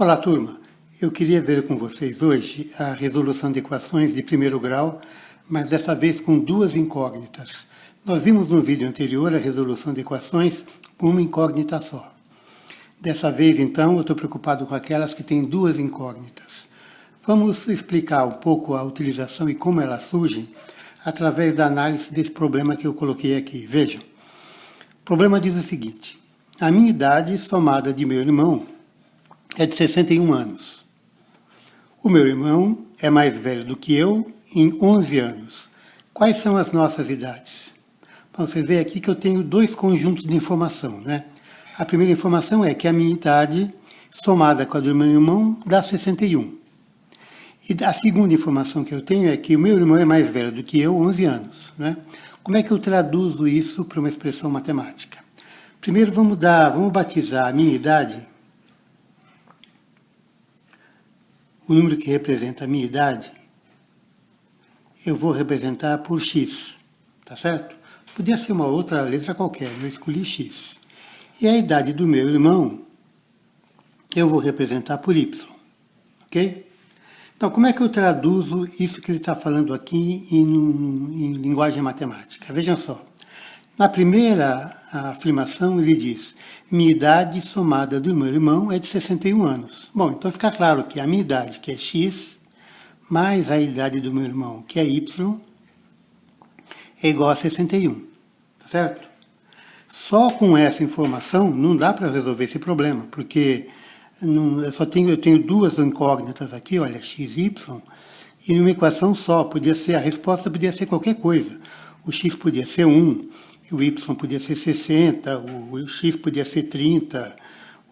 Olá, turma. Eu queria ver com vocês hoje a resolução de equações de primeiro grau, mas dessa vez com duas incógnitas. Nós vimos no vídeo anterior a resolução de equações com uma incógnita só. Dessa vez, então, eu estou preocupado com aquelas que têm duas incógnitas. Vamos explicar um pouco a utilização e como elas surgem através da análise desse problema que eu coloquei aqui. Vejam, o problema diz o seguinte: a minha idade somada de meu irmão é de 61 anos. O meu irmão é mais velho do que eu em 11 anos. Quais são as nossas idades? Então, você vê aqui que eu tenho dois conjuntos de informação, né? A primeira informação é que a minha idade, somada com a do meu irmão, dá 61. E a segunda informação que eu tenho é que o meu irmão é mais velho do que eu, 11 anos, né? Como é que eu traduzo isso para uma expressão matemática? Primeiro, vamos batizar a minha idade. O número que representa a minha idade, eu vou representar por x, tá certo? Podia ser uma outra letra qualquer, eu escolhi x. E a idade do meu irmão, eu vou representar por y, ok? Então, como é que eu traduzo isso que ele está falando aqui em linguagem matemática? Vejam só. Na primeira afirmação, ele diz: minha idade somada do meu irmão é de 61 anos. Bom, então fica claro que a minha idade, que é x, mais a idade do meu irmão, que é y, é igual a 61. Tá certo? Só com essa informação não dá para resolver esse problema, porque eu tenho duas incógnitas aqui, olha, x e y, e numa equação só. A resposta podia ser qualquer coisa. O x podia ser 1. O y podia ser 60, o x podia ser 30,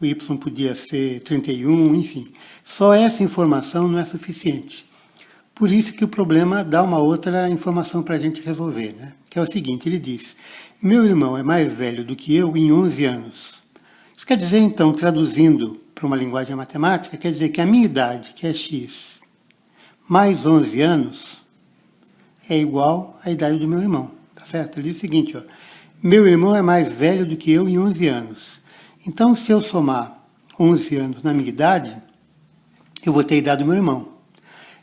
o y podia ser 31, enfim. Só essa informação não é suficiente. Por isso que o problema dá uma outra informação para a gente resolver, né? Que é o seguinte, ele diz: meu irmão é mais velho do que eu em 11 anos. Isso quer dizer, então, traduzindo para uma linguagem matemática, quer dizer que a minha idade, que é x, mais 11 anos, é igual à idade do meu irmão. Tá certo? Ele diz o seguinte, ó: meu irmão é mais velho do que eu em 11 anos. Então, se eu somar 11 anos na minha idade, eu vou ter a idade do meu irmão.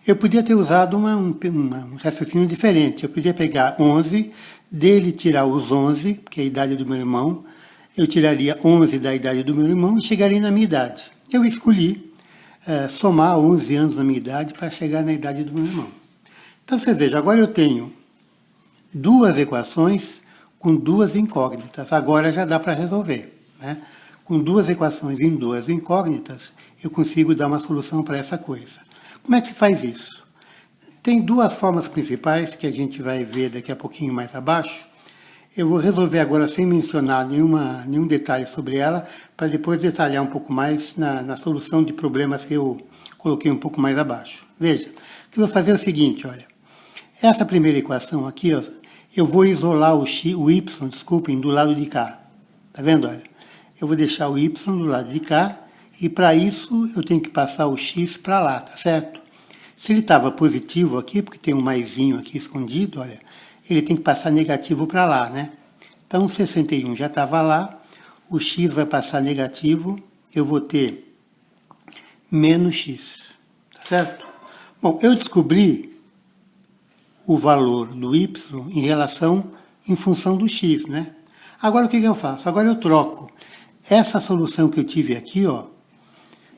Eu podia ter usado um raciocínio diferente. Eu podia pegar 11, dele tirar os 11, que é a idade do meu irmão. Eu tiraria 11 da idade do meu irmão e chegaria na minha idade. Eu escolhi somar 11 anos na minha idade para chegar na idade do meu irmão. Então, você veja, agora eu tenho duas equações com duas incógnitas. Agora já dá para resolver, né? Com duas equações em duas incógnitas, eu consigo dar uma solução para essa coisa. Como é que se faz isso? Tem duas formas principais que a gente vai ver daqui a pouquinho mais abaixo. Eu vou resolver agora sem mencionar nenhum detalhe sobre ela, para depois detalhar um pouco mais na solução de problemas que eu coloquei um pouco mais abaixo. Veja, o que eu vou fazer é o seguinte, olha. Essa primeira equação aqui, ó, eu vou isolar o y, desculpem, do lado de cá. Tá vendo? Olha, eu vou deixar o y do lado de cá e para isso eu tenho que passar o x para lá, tá certo? Se ele estava positivo aqui, porque tem um maisinho aqui escondido, olha, ele tem que passar negativo para lá, né? Então, 61 já estava lá, o x vai passar negativo, eu vou ter menos x, tá certo? Bom, eu descobri o valor do y em função do x, né? Agora o que eu faço? Agora eu troco essa solução que eu tive aqui, ó,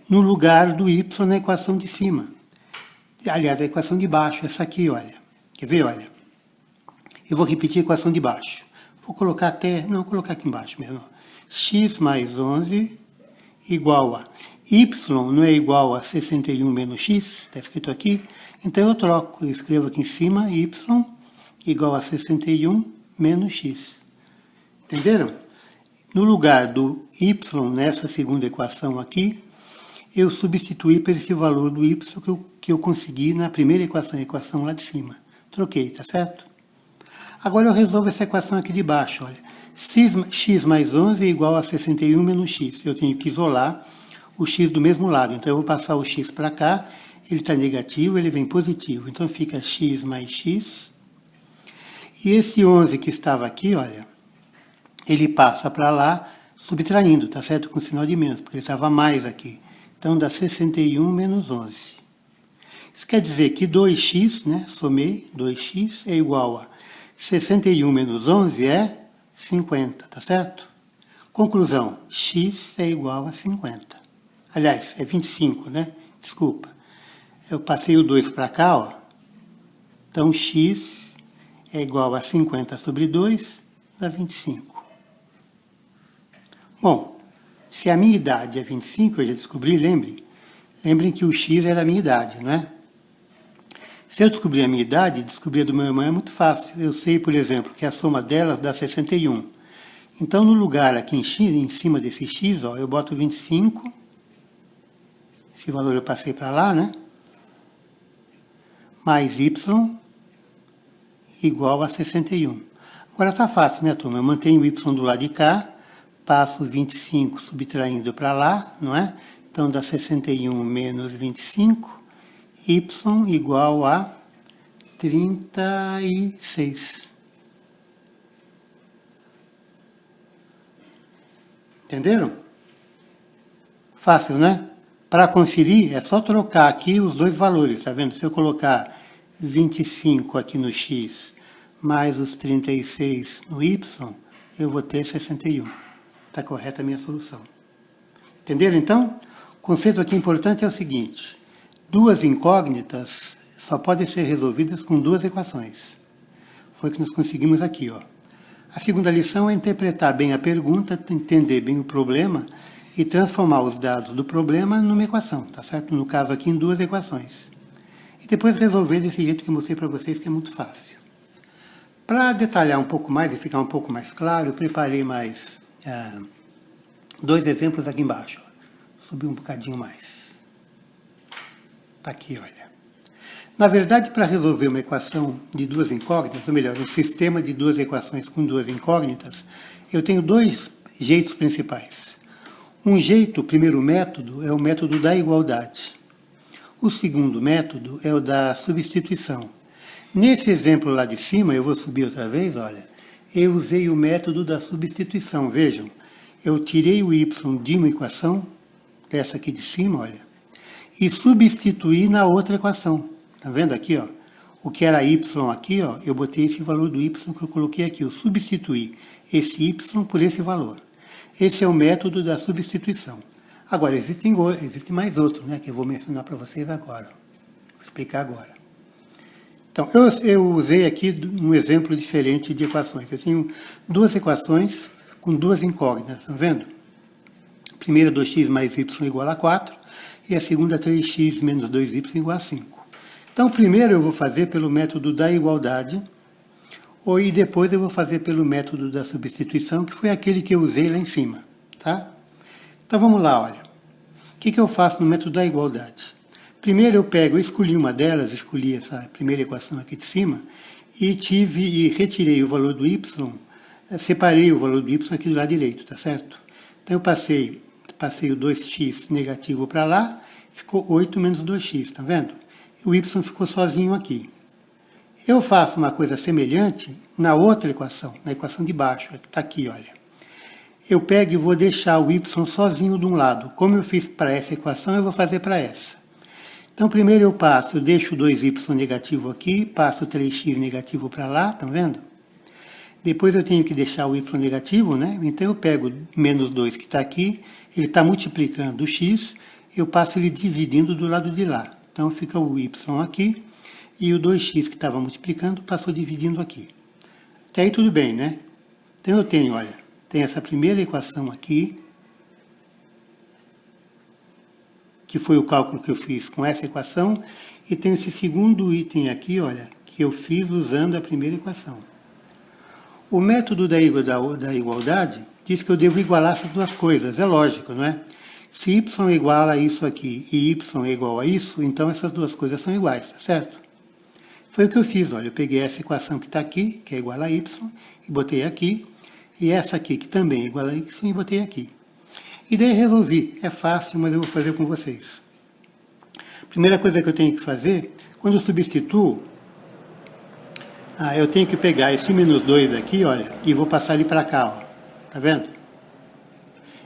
no lugar do y na equação de cima. Aliás, a equação de baixo, essa aqui, olha. Quer ver? Olha. Eu vou repetir a equação de baixo. Vou colocar vou colocar aqui embaixo mesmo. X mais 11 igual a y não é igual a 61 menos x, está escrito aqui. Então eu troco, eu escrevo aqui em cima y igual a 61 menos x. Entenderam? No lugar do y nessa segunda equação aqui, eu substituí por esse valor do y que eu consegui na primeira equação, a equação lá de cima. Troquei, tá certo? Agora eu resolvo essa equação aqui de baixo, olha. X mais 11 é igual a 61 menos x. Eu tenho que isolar o x do mesmo lado. Então eu vou passar o x para cá, ele está negativo, ele vem positivo. Então fica x mais x. E esse 11 que estava aqui, olha, ele passa para lá subtraindo, tá certo? Com sinal de menos, porque ele estava mais aqui. Então dá 61 menos 11. Isso quer dizer que 2x, né, somei, 2x é igual a 61 menos 11 é 50, tá certo? Conclusão, x é igual a 50. Aliás, é 25, né? Desculpa. Eu passei o 2 para cá, ó. Então, x é igual a 50 sobre 2, dá 25. Bom, se a minha idade é 25, eu já descobri, lembrem que o x era a minha idade, não é? Se eu descobrir a minha idade, descobrir a do meu irmão é muito fácil. Eu sei, por exemplo, que a soma delas dá 61. Então, no lugar aqui em cima desse x, ó, eu boto 25. Esse valor eu passei para lá, né? Mais y igual a 61. Agora tá fácil, né, turma? Eu mantenho o y do lado de cá, passo 25 subtraindo para lá, não é? Então dá 61 menos 25, y igual a 36. Entenderam? Fácil, né? Para conferir, é só trocar aqui os dois valores, tá vendo? Se eu colocar 25 aqui no x, mais os 36 no y, eu vou ter 61. Está correta a minha solução. Entenderam, então? O conceito aqui importante é o seguinte: duas incógnitas só podem ser resolvidas com duas equações. Foi o que nós conseguimos aqui, ó. A segunda lição é interpretar bem a pergunta, entender bem o problema e transformar os dados do problema numa equação, tá certo? No caso aqui, em duas equações. E depois resolver desse jeito que eu mostrei para vocês, que é muito fácil. Para detalhar um pouco mais e ficar um pouco mais claro, eu preparei mais dois exemplos aqui embaixo. Ó. Subir um bocadinho mais. Está aqui, olha. Na verdade, para resolver uma equação de duas incógnitas, ou melhor, um sistema de duas equações com duas incógnitas, eu tenho dois jeitos principais. Um jeito, o primeiro método, é o método da igualdade. O segundo método é o da substituição. Nesse exemplo lá de cima, eu vou subir outra vez, olha, eu usei o método da substituição, vejam. Eu tirei o y de uma equação, dessa aqui de cima, olha, e substituí na outra equação. Tá vendo aqui, ó? O que era y aqui, ó, eu botei esse valor do y que eu coloquei aqui, eu substituí esse y por esse valor. Esse é o método da substituição. Agora, existe mais outro, né, que eu vou mencionar para vocês agora. Vou explicar agora. Então, eu usei aqui um exemplo diferente de equações. Eu tenho duas equações com duas incógnitas, estão vendo? A primeira, 2x mais y igual a 4, e a segunda, 3x menos 2y igual a 5. Então, primeiro eu vou fazer pelo método da igualdade, e depois eu vou fazer pelo método da substituição, que foi aquele que eu usei lá em cima, tá? Então, vamos lá, olha. O que eu faço no método da igualdade? Primeiro eu escolhi uma delas, escolhi essa primeira equação aqui de cima, e retirei o valor do y, separei o valor do y aqui do lado direito, tá certo? Então, eu passei o 2x negativo para lá, ficou 8 menos 2x, tá vendo? O y ficou sozinho aqui. Eu faço uma coisa semelhante na outra equação, na equação de baixo, que está aqui, olha. Eu pego e vou deixar o y sozinho de um lado. Como eu fiz para essa equação, eu vou fazer para essa. Então, primeiro eu deixo o 2y negativo aqui, passo o 3x negativo para lá, estão vendo? Depois eu tenho que deixar o y negativo, né? Então eu pego menos 2 que está aqui, ele está multiplicando o x, eu passo ele dividindo do lado de lá. Então fica o y aqui, e o 2x que estava multiplicando passou dividindo aqui. Até aí tudo bem, né? Então eu tenho, olha, tem essa primeira equação aqui, que foi o cálculo que eu fiz com essa equação, e tem esse segundo item aqui, olha, que eu fiz usando a primeira equação. O método da igualdade diz que eu devo igualar essas duas coisas, é lógico, não é? Se y é igual a isso aqui e y é igual a isso, então essas duas coisas são iguais, tá certo? Foi o que eu fiz, olha, eu peguei essa equação que está aqui, que é igual a y, e botei aqui, e essa aqui, que também é igual a y, e botei aqui. E daí resolvi, é fácil, mas eu vou fazer com vocês. Primeira coisa que eu tenho que fazer, quando eu substituo, eu tenho que pegar esse menos 2 aqui, olha, e vou passar ele para cá, ó, tá vendo?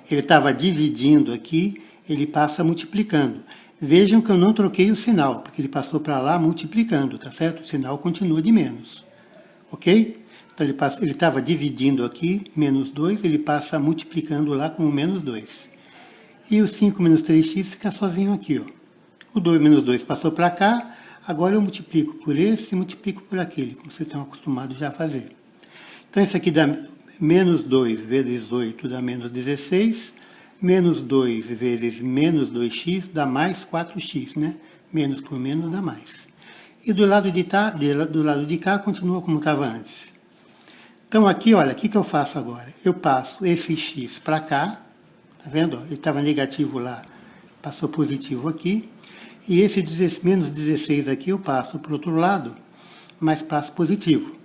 Ele estava dividindo aqui, ele passa multiplicando. Vejam que eu não troquei o sinal, porque ele passou para lá multiplicando, tá certo? O sinal continua de menos, ok? Então ele estava dividindo aqui, menos 2, ele passa multiplicando lá com menos 2. E o 5 menos 3x fica sozinho aqui, ó. O 2 menos 2 passou para cá, agora eu multiplico por esse e multiplico por aquele, como vocês estão acostumados já a fazer. Então esse aqui dá menos 2 vezes 8 dá menos 16, menos 2 vezes menos 2x dá mais 4x, né? Menos por menos dá mais. E do lado de cá continua como estava antes. Então aqui, olha, o que eu faço agora? Eu passo esse x para cá, tá vendo? Ele estava negativo lá, passou positivo aqui. E esse menos 16 aqui eu passo para o outro lado, mas passo positivo.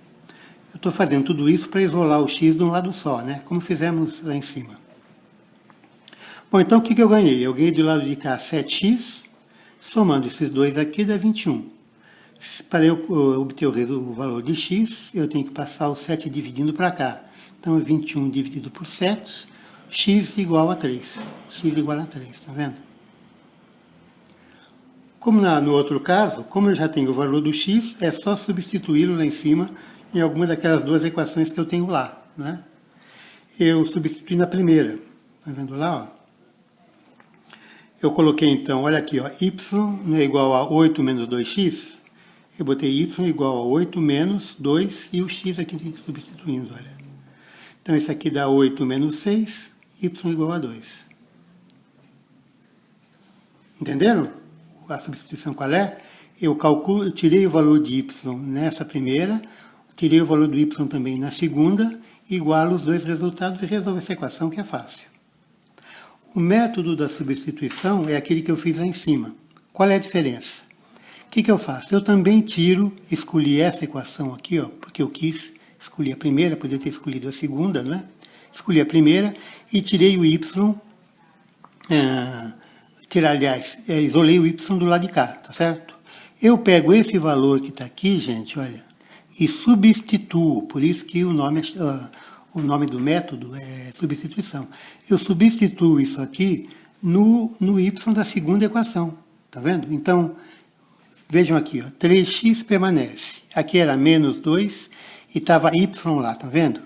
Eu estou fazendo tudo isso para isolar o x de um lado só, né? Como fizemos lá em cima. Bom, então o que eu ganhei? Eu ganhei do lado de cá 7x, somando esses dois aqui dá 21. Para eu obter o valor de x, eu tenho que passar o 7 dividindo para cá. Então, 21 dividido por 7, x igual a 3. X igual a 3, tá vendo? Como no outro caso, como eu já tenho o valor do x, é só substituí-lo lá em cima em alguma daquelas duas equações que eu tenho lá, né? Eu substituí na primeira, tá vendo lá, ó? Eu coloquei então, olha aqui, ó, y é igual a 8 menos 2x. Eu botei y igual a 8 menos 2 e o x aqui substituindo, olha. Então, isso aqui dá 8 menos 6, y igual a 2. Entenderam? A substituição qual é? Eu tirei o valor de y nessa primeira, tirei o valor do y também na segunda, igualo os dois resultados e resolvo essa equação que é fácil. O método da substituição é aquele que eu fiz lá em cima. Qual é a diferença? O que eu faço? Eu também escolhi essa equação aqui, ó, porque eu quis escolher a primeira, poderia ter escolhido a segunda, né? Escolhi a primeira e tirei o y, isolei o y do lado de cá, tá certo? Eu pego esse valor que está aqui, gente, olha, e substituo, por isso que o nome do método é substituição. Eu substituo isso aqui no y da segunda equação, tá vendo? Então, vejam aqui, ó, 3x permanece. Aqui era menos 2 e estava y lá, tá vendo?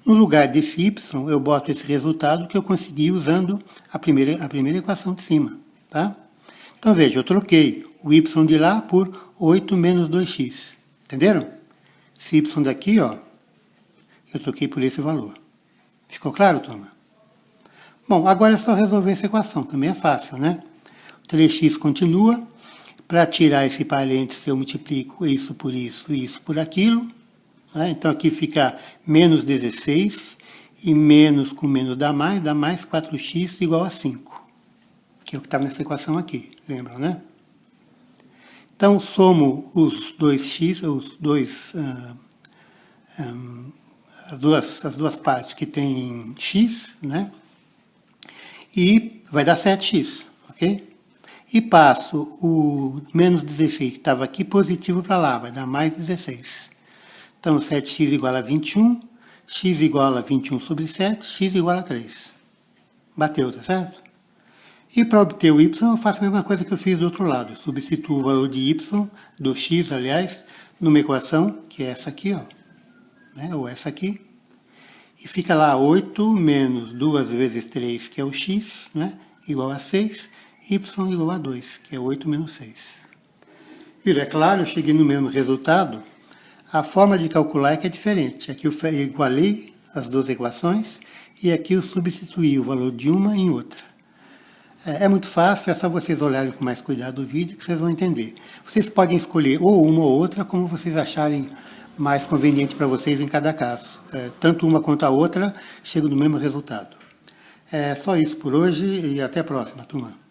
No lugar desse y, eu boto esse resultado que eu consegui usando a primeira equação de cima, tá? Então, veja, eu troquei o y de lá por 8 menos 2x. Entenderam? Esse y daqui, ó, eu troquei por esse valor. Ficou claro, turma? Bom, agora é só resolver essa equação. Também é fácil, né? O 3x continua. Para tirar esse parênteses, eu multiplico isso por isso e isso por aquilo. Né? Então, aqui fica menos 16, e menos com menos dá mais 4x igual a 5. Que é o que estava nessa equação aqui, lembram, né? Então, somo os dois x, as duas partes que tem x, né? E vai dar 7x, ok? E passo o menos 16, que estava aqui, positivo para lá, vai dar mais 16. Então, 7x igual a 21, x igual a 21 sobre 7, x igual a 3. Bateu, tá certo? E para obter o y, eu faço a mesma coisa que eu fiz do outro lado. Eu substituo o valor de y, do x, aliás, numa equação, que é essa aqui, ó, né? Ou essa aqui. E fica lá 8 menos 2 vezes 3, que é o x, né? Igual a 6. Y igual a 2, que é 8 menos 6. Viram? É claro, eu cheguei no mesmo resultado. A forma de calcular é que é diferente. Aqui eu igualei as duas equações e aqui eu substituí o valor de uma em outra. É muito fácil, é só vocês olharem com mais cuidado o vídeo que vocês vão entender. Vocês podem escolher ou uma ou outra, como vocês acharem mais conveniente para vocês em cada caso. Tanto uma quanto a outra chegam no mesmo resultado. É só isso por hoje e até a próxima, turma.